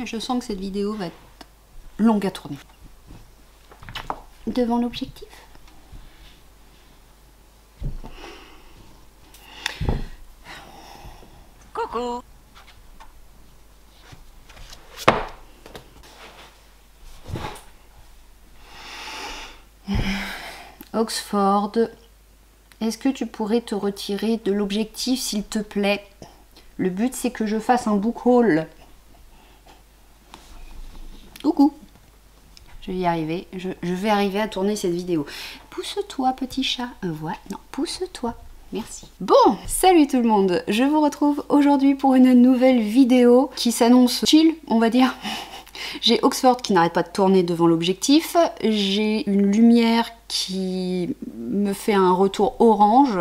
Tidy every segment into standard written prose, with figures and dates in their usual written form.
Je sens que cette vidéo va être longue à tourner. Devant l'objectif. Coucou. Oxford, est-ce que tu pourrais te retirer de l'objectif s'il te plaît? Le but c'est que je fasse un book haul. Coucou. Je vais y arriver, je vais arriver à tourner cette vidéo. Pousse-toi petit chat, voilà, non, pousse-toi. Merci. Bon, salut tout le monde, je vous retrouve aujourd'hui pour une nouvelle vidéo qui s'annonce chill, on va dire. J'ai Oxford qui n'arrête pas de tourner devant l'objectif, j'ai une lumière qui me fait un retour orange,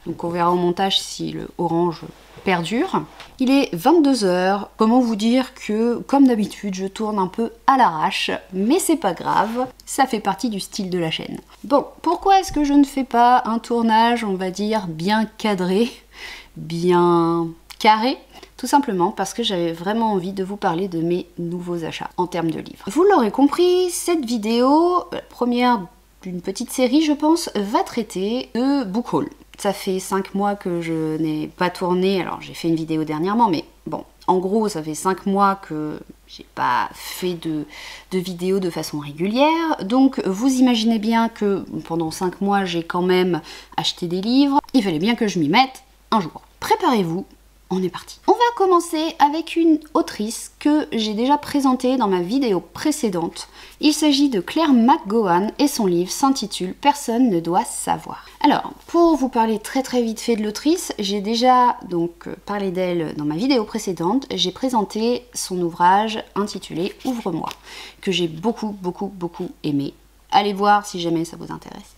donc on verra au montage si le orange perdure. Il est 22 h, comment vous dire que, comme d'habitude, je tourne un peu à l'arrache, mais c'est pas grave, ça fait partie du style de la chaîne. Bon, pourquoi est-ce que je ne fais pas un tournage, on va dire, bien cadré, bien carré? Tout simplement parce que j'avais vraiment envie de vous parler de mes nouveaux achats en termes de livres. Vous l'aurez compris, cette vidéo, la première d'une petite série je pense, va traiter de book haul. Ça fait 5 mois que je n'ai pas tourné, alors j'ai fait une vidéo dernièrement, mais bon, en gros ça fait 5 mois que j'ai pas fait de vidéos de façon régulière, donc vous imaginez bien que pendant 5 mois j'ai quand même acheté des livres, il fallait bien que je m'y mette un jour. Préparez-vous, on est parti. On va commencer avec une autrice que j'ai déjà présentée dans ma vidéo précédente. Il s'agit de Claire McGowan et son livre s'intitule « Personne ne doit savoir ». Alors, pour vous parler très vite fait de l'autrice, j'ai déjà donc parlé d'elle dans ma vidéo précédente. J'ai présenté son ouvrage intitulé « Ouvre-moi » que j'ai beaucoup aimé. Allez voir si jamais ça vous intéresse.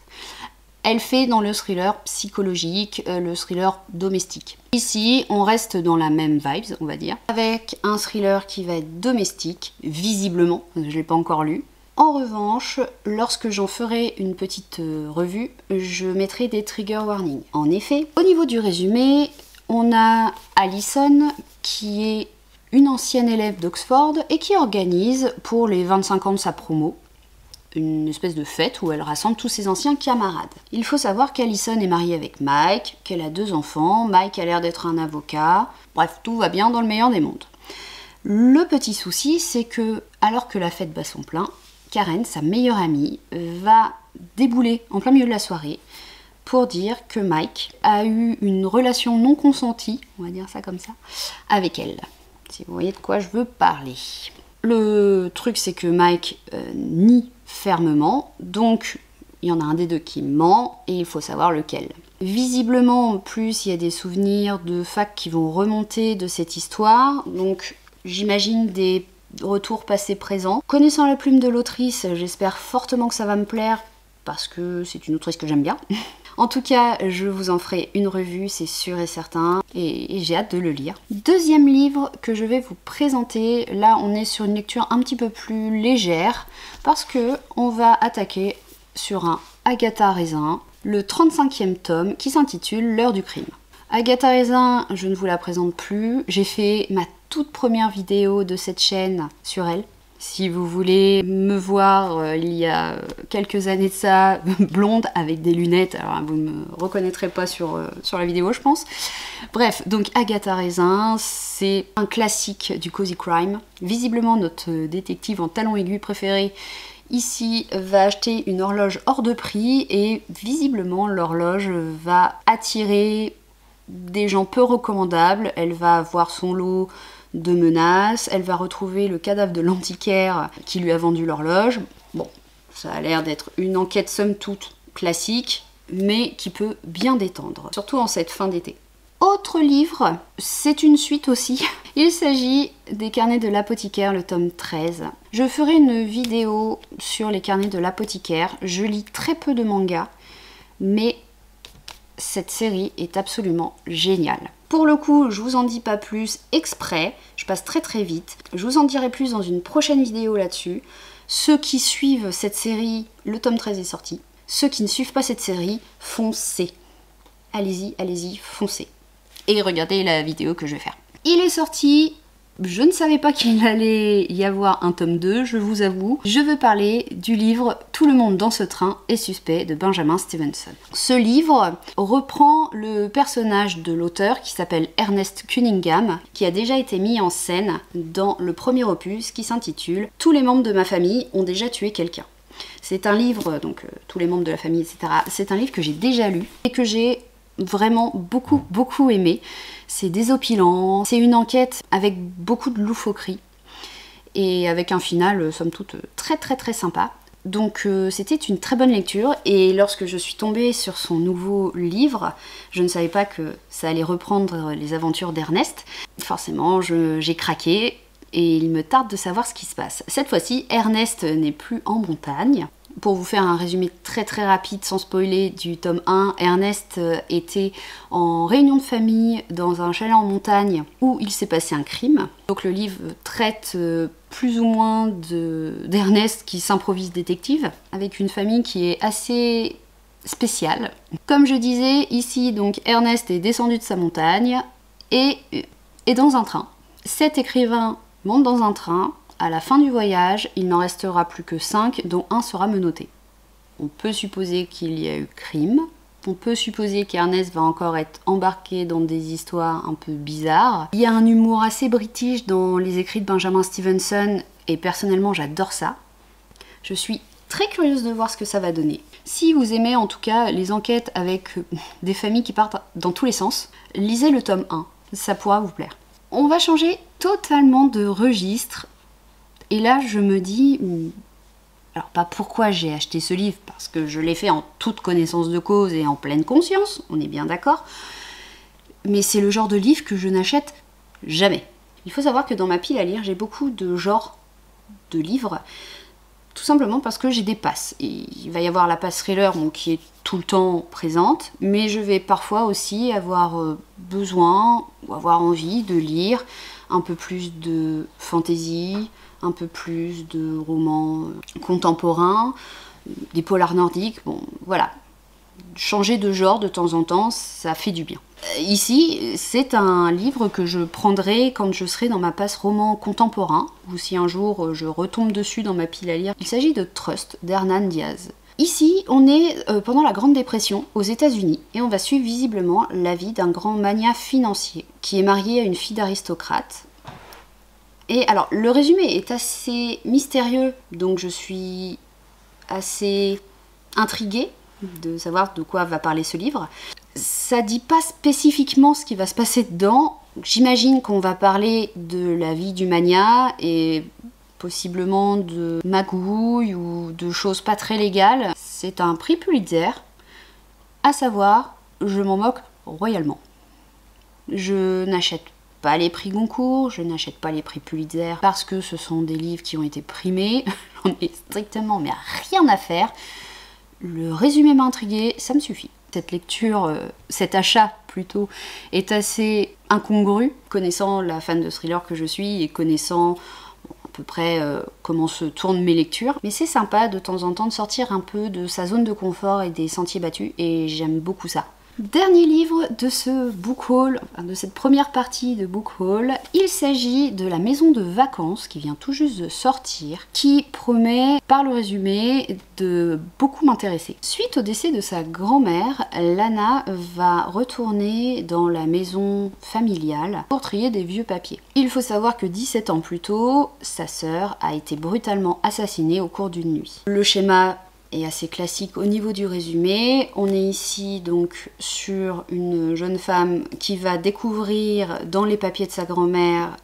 Elle fait dans le thriller psychologique, le thriller domestique. Ici, on reste dans la même vibes, on va dire, avec un thriller qui va être domestique, visiblement, je ne l'ai pas encore lu. En revanche, lorsque j'en ferai une petite revue, je mettrai des trigger warnings. En effet, au niveau du résumé, on a Alison qui est une ancienne élève d'Oxford et qui organise pour les 25 ans de sa promo une espèce de fête où elle rassemble tous ses anciens camarades. Il faut savoir qu'Alison est mariée avec Mike, qu'elle a 2 enfants, Mike a l'air d'être un avocat, bref, tout va bien dans le meilleur des mondes. Le petit souci, c'est que, alors que la fête bat son plein, Karen, sa meilleure amie, va débouler en plein milieu de la soirée pour dire que Mike a eu une relation non consentie, on va dire ça comme ça, avec elle. Si vous voyez de quoi je veux parler. Le truc, c'est que Mike nie fermement, donc il y en a un des deux qui ment et il faut savoir lequel. Visiblement, en plus, il y a des souvenirs de fac qui vont remonter de cette histoire, donc j'imagine des retours passés-présents. Connaissant la plume de l'autrice, j'espère fortement que ça va me plaire parce que c'est une autrice que j'aime bien. En tout cas, je vous en ferai une revue, c'est sûr et certain, et j'ai hâte de le lire. Deuxième livre que je vais vous présenter, là on est sur une lecture un petit peu plus légère, parce que on va attaquer sur un Agatha Raisin, le 35e tome, qui s'intitule L'heure du crime. Agatha Raisin, je ne vous la présente plus, j'ai fait ma toute première vidéo de cette chaîne sur elle. Si vous voulez me voir il y a quelques années de ça, blonde avec des lunettes, alors vous ne me reconnaîtrez pas sur la vidéo je pense. Bref, donc Agatha Raisin, c'est un classique du cozy crime. Visiblement notre détective en talons aigus préféré ici va acheter une horloge hors de prix et visiblement l'horloge va attirer des gens peu recommandables. Elle va avoir son lot de menaces, elle va retrouver le cadavre de l'antiquaire qui lui a vendu l'horloge. Bon, ça a l'air d'être une enquête somme toute classique, mais qui peut bien détendre, surtout en cette fin d'été. Autre livre, c'est une suite aussi. Il s'agit des carnets de l'apothicaire, le tome 13. Je ferai une vidéo sur les carnets de l'apothicaire. Je lis très peu de mangas, mais cette série est absolument géniale. Pour le coup, je vous en dis pas plus exprès, je passe très vite. Je vous en dirai plus dans une prochaine vidéo là-dessus. Ceux qui suivent cette série, le tome 13 est sorti. Ceux qui ne suivent pas cette série, foncez. Allez-y, foncez. Et regardez la vidéo que je vais faire. Il est sorti Je ne savais pas qu'il allait y avoir un tome 2, je vous avoue. Je veux parler du livre Tout le monde dans ce train est suspect de Benjamin Stevenson. Ce livre reprend le personnage de l'auteur qui s'appelle Ernest Cunningham, qui a déjà été mis en scène dans le premier opus qui s'intitule Tous les membres de ma famille ont déjà tué quelqu'un. C'est un livre, donc tous les membres de la famille, etc. C'est un livre que j'ai déjà lu et que j'ai vraiment beaucoup aimé. C'est désopilant, c'est une enquête avec beaucoup de loufoquerie et avec un final somme toute très sympa. Donc c'était une très bonne lecture et lorsque je suis tombée sur son nouveau livre, je ne savais pas que ça allait reprendre les aventures d'Ernest. Forcément j'ai craqué et il me tarde de savoir ce qui se passe. Cette fois-ci, Ernest n'est plus en montagne. Pour vous faire un résumé très rapide sans spoiler du tome 1, Ernest était en réunion de famille dans un chalet en montagne où il s'est passé un crime. Donc le livre traite plus ou moins d'Ernest qui s'improvise détective avec une famille qui est assez spéciale. Comme je disais, ici donc Ernest est descendu de sa montagne et est dans un train. 7 écrivains montent dans un train. À la fin du voyage, il n'en restera plus que 5, dont un sera menotté. On peut supposer qu'il y a eu crime. On peut supposer qu'Ernest va encore être embarqué dans des histoires un peu bizarres. Il y a un humour assez british dans les écrits de Benjamin Stevenson, et personnellement j'adore ça. Je suis très curieuse de voir ce que ça va donner. Si vous aimez en tout cas les enquêtes avec des familles qui partent dans tous les sens, lisez le tome 1, ça pourra vous plaire. On va changer totalement de registre. Et là, je me dis, alors pas pourquoi j'ai acheté ce livre, parce que je l'ai fait en toute connaissance de cause et en pleine conscience, on est bien d'accord, mais c'est le genre de livre que je n'achète jamais. Il faut savoir que dans ma pile à lire, j'ai beaucoup de genres de livres, tout simplement parce que j'ai des passes. Et il va y avoir la passe thriller, donc, qui est tout le temps présente, mais je vais parfois aussi avoir besoin ou avoir envie de lire un peu plus de fantasy, un peu plus de romans contemporains, des polars nordiques, bon voilà. Changer de genre de temps en temps, ça fait du bien. Ici, c'est un livre que je prendrai quand je serai dans ma passe roman contemporain, ou si un jour je retombe dessus dans ma pile à lire. Il s'agit de Trust d'Hernan Diaz. Ici, on est pendant la Grande Dépression aux États-Unis et on va suivre visiblement la vie d'un grand magnat financier qui est marié à une fille d'aristocrate. Et alors, le résumé est assez mystérieux, donc je suis assez intriguée de savoir de quoi va parler ce livre. Ça dit pas spécifiquement ce qui va se passer dedans. J'imagine qu'on va parler de la vie du magnat et possiblement de magouilles ou de choses pas très légales. C'est un prix Pulitzer, à savoir, je m'en moque royalement. Je n'achète pas les prix Goncourt, je n'achète pas les prix Pulitzer parce que ce sont des livres qui ont été primés, j'en ai strictement mais rien à faire. Le résumé m'a intrigué, ça me suffit. Cette lecture, cet achat plutôt, est assez incongru, connaissant la fan de thriller que je suis et connaissant à peu près comment se tournent mes lectures. Mais c'est sympa de temps en temps de sortir un peu de sa zone de confort et des sentiers battus et j'aime beaucoup ça. Dernier livre de ce book haul, de cette première partie de book haul, il s'agit de La Maison de Vacances qui vient tout juste de sortir, qui promet par le résumé de beaucoup m'intéresser. Suite au décès de sa grand-mère, Lana va retourner dans la maison familiale pour trier des vieux papiers. Il faut savoir que 17 ans plus tôt, sa sœur a été brutalement assassinée au cours d'une nuit. Le schéma est assez classique au niveau du résumé. On est ici donc sur une jeune femme qui va découvrir dans les papiers de sa grand-mère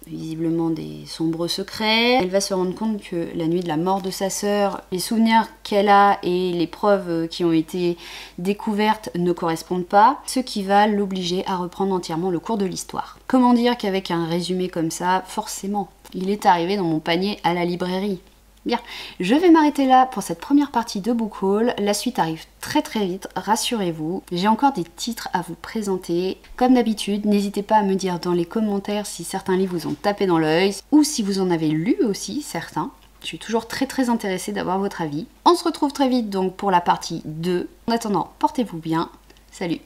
visiblement des sombres secrets. Elle va se rendre compte que la nuit de la mort de sa sœur, les souvenirs qu'elle a et les preuves qui ont été découvertes ne correspondent pas, ce qui va l'obliger à reprendre entièrement le cours de l'histoire. Comment dire qu'avec un résumé comme ça, forcément, il est arrivé dans mon panier à la librairie. Bien, je vais m'arrêter là pour cette première partie de book haul. La suite arrive très vite, rassurez-vous. J'ai encore des titres à vous présenter. Comme d'habitude, n'hésitez pas à me dire dans les commentaires si certains livres vous ont tapé dans l'œil ou si vous en avez lu aussi, certains. Je suis toujours très intéressée d'avoir votre avis. On se retrouve très vite donc pour la partie 2. En attendant, portez-vous bien. Salut!